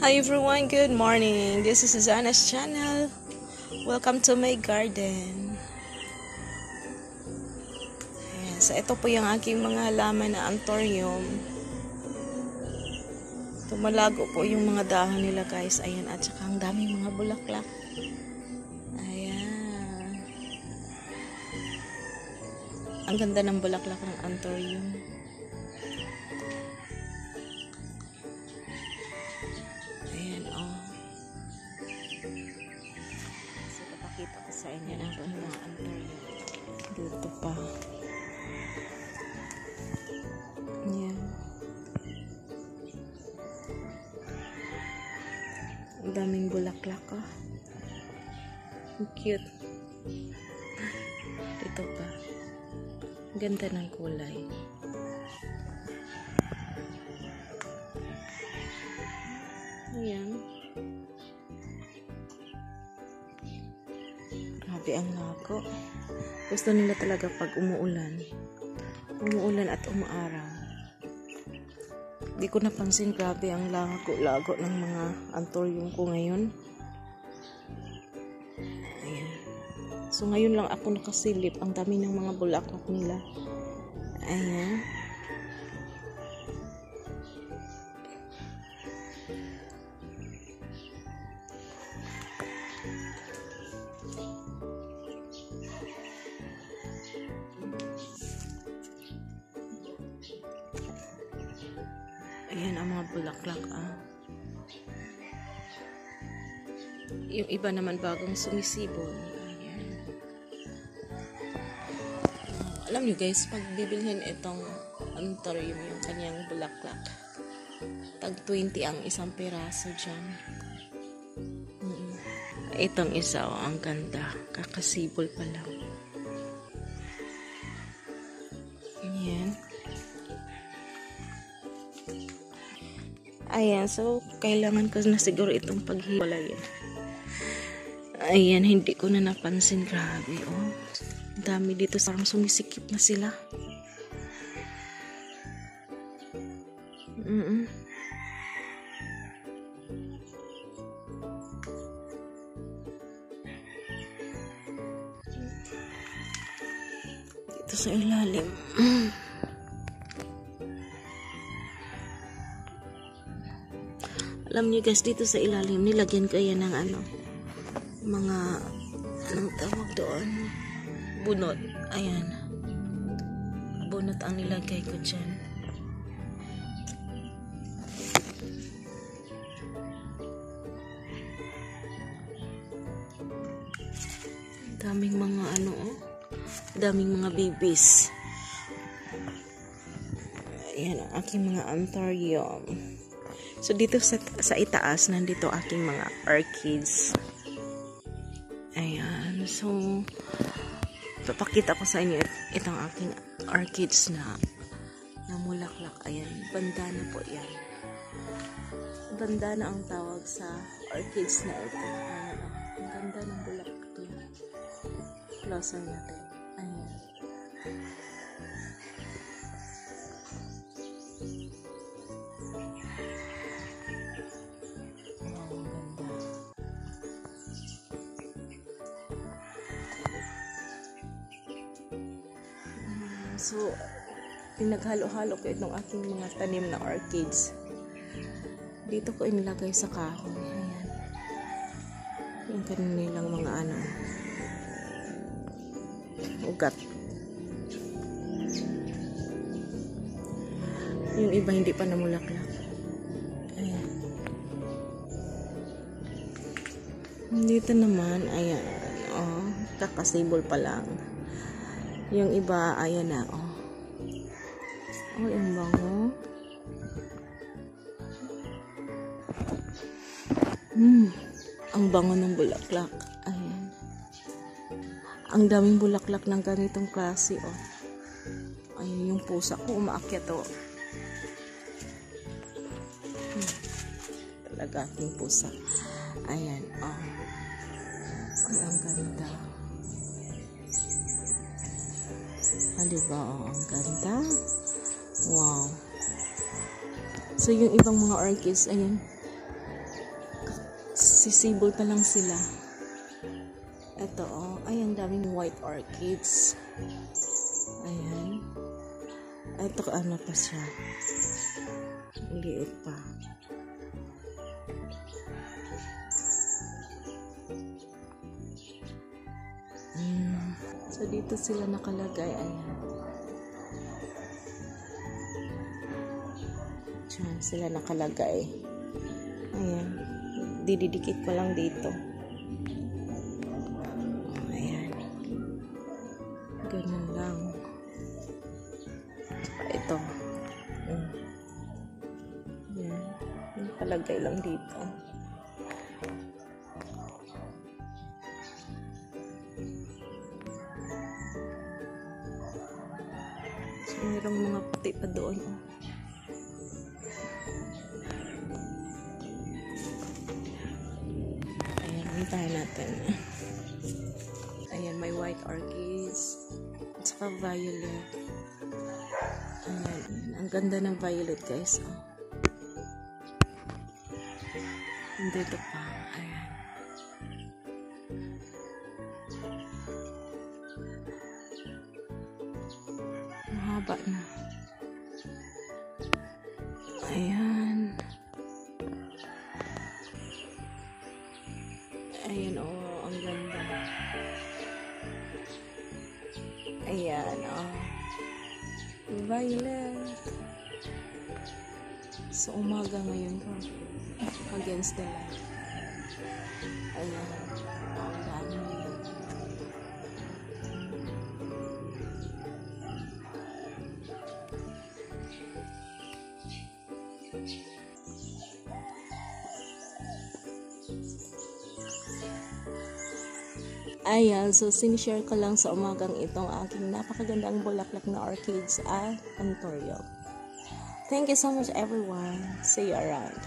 Hi everyone, good morning. This is Susanna's channel. Welcome to my garden. Ayan, so ito po yung aking mga halaman na anthurium. Tumalago po yung mga dahon nila guys. Ayan, at saka ang daming mga bulaklak. Ayan. Ang ganda ng bulaklak ng anthurium. Kita ko sa inyo na ito mga anthurium. Dito pa. Ayan. Ang daming bulaklak oh. Ang cute. Dito pa. Ganda ng kulay. Ayan. Grabe ang lago. Gusto nila talaga pag umuulan. Umuulan at umaaraw. Di ko napansin, grabe ang lago-lago ng mga anthurium ko ngayon. Ayan. So ngayon lang ako nakasilip. Ang dami ng mga bulaklak nila. Ayan. Ayan ang mga bulaklak ah. Yung iba naman bagong sumisibol. Ayan. Alam nyo guys, pag bibilhin itong anthurium yung kanyang bulaklak, tag 20 ang isang piraso dyan. Itong isa oh, ang ganda. Kakasibol pa lang. Ayan. Ayan, so kailangan ko na siguro itong paghiwalay. Ayan, hindi ko na napansin. Grabe, oh. Dami dito, parang sumisikip na sila. Dito sa ilalim. Alam niyo guys, dito sa ilalim, nilagyan ko yan ng ano, mga, anong tawag doon? Bunot. Ayan. Bunot ang nilagay ko dyan. Daming mga ano, oh. Daming mga babies. Ayan ang aking mga anthurium. So dito sa itaas, nandito aking mga orchids. Ayan. So papakita ko sa inyo itong aking orchids na namulaklak. Ayan. Bandana po yan. Bandana ang tawag sa orchids na ito. Ayan. Ang ganda ng bulaklak niya. Closer natin. Ayan. So, pinaghalo-halo ko itong aking mga tanim na orchids. Dito ko inilagay sa kahoy. Ayan. Yung kanilang mga ano, ugat. Yung iba hindi pa namulaklak. Ayan. Dito naman, ayan. Oh, kakasibol pa lang. Yung iba, ayan na, oh. Oh, yung bango. Ang bango ng bulaklak. Ayan. Ang daming bulaklak ng ganitong klase, oh. Ayan, yung pusa ko, umaakyat, oh. Talaga, yung pusa. Ayan, oh. Ay, ang ganda. Diba? Oh, ang ganda. Wow. So, yung ibang mga orchids, ayan. sisibol pa lang sila. Ito oh, ay ang daming white orchids. Ayan. Ito ano pa siya. Liit pa. So dito sila nakalagay. Ayan. Diyan sila nakalagay. Ayan. Dididikit ko lang dito. Ayan. Ganun lang. Saka ito. Ayan. Nakalagay lang dito. So, mayroong mga puti pa doon. Tayo natin. Ayan, may white orchids at saka violet. Ayan, ang ganda ng violet guys. Oh. Dito pa. Ayan. Mahaba na. Ayan. Ayan, oh, ang ganda. Ayan, oh. Violet. So, umaga ngayon po. Against the light. Ayan. Ang dami. Ayan, so sinishare ko lang sa umagang itong aking napakagandang bulaklak na orchids at Ontario. Thank you so much everyone. See you around.